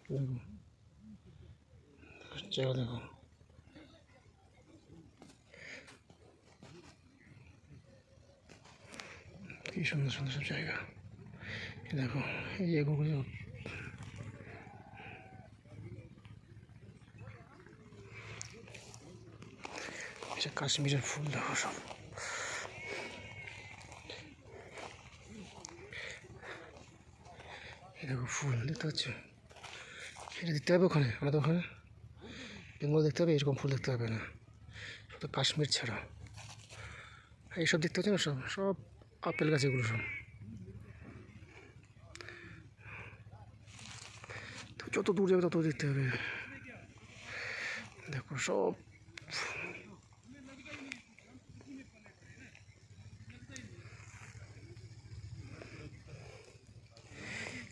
দেখো জায়গা দেখো, কি সুন্দর সুন্দর সব জায়গা। দেখো এই এগুলো কাশ্মীরের ফুল দেখো সব। দেখো ফুল দেখতে পাচ্ছ, এটা দেখতে হবে ওখানে, আমাদের ওখানে বেঙ্গল দেখতে হবে, এরকম ফুল দেখতে হবে না, শুধু কাশ্মীর ছাড়া। এইসব দেখতে পাচ্ছ না, সব সব আপেল গাছ, এগুলো সব। তো যত দূর যাবে তত দেখতে হবে। দেখো সব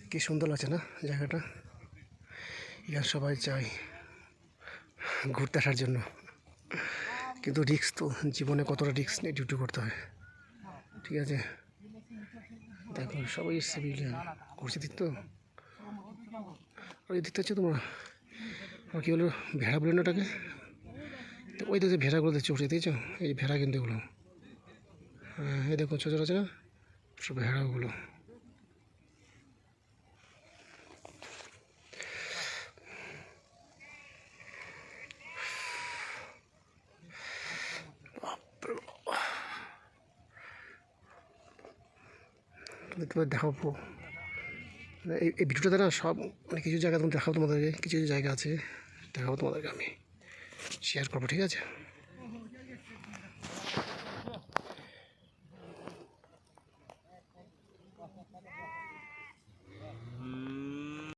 কি সুন্দর লাগছে না জায়গাটা। এখানে সবাই চায় ঘুরতে আসার জন্য, কিন্তু রিস্ক তো, জীবনে কতটা রিস্ক নিয়ে ডিউটি করতে হয়। ঠিক আছে, দেখো সবাই সিভিলিয়ান ঘুরছে দিক তো। ওই দেখতে পাচ্ছ তোমরা, আর কী বলো ভেড়া বলে না ওটাকে, ওই তো যে ভেড়াগুলো দেখছো উঠে দিয়েছো, এই ভেড়া কিন্তু এগুলো। হ্যাঁ এই দেখো ছোটো আছে না, সব ভেড়াগুলো। তোমাদের দেখাবো এই ভিডিওটাতে না, সব মানে কিছু জায়গা তোমার দেখাবো, তোমাদেরকে কিছু কিছু জায়গা আছে দেখাবো তোমাদেরকে, আমি শেয়ার করবো। ঠিক আছে।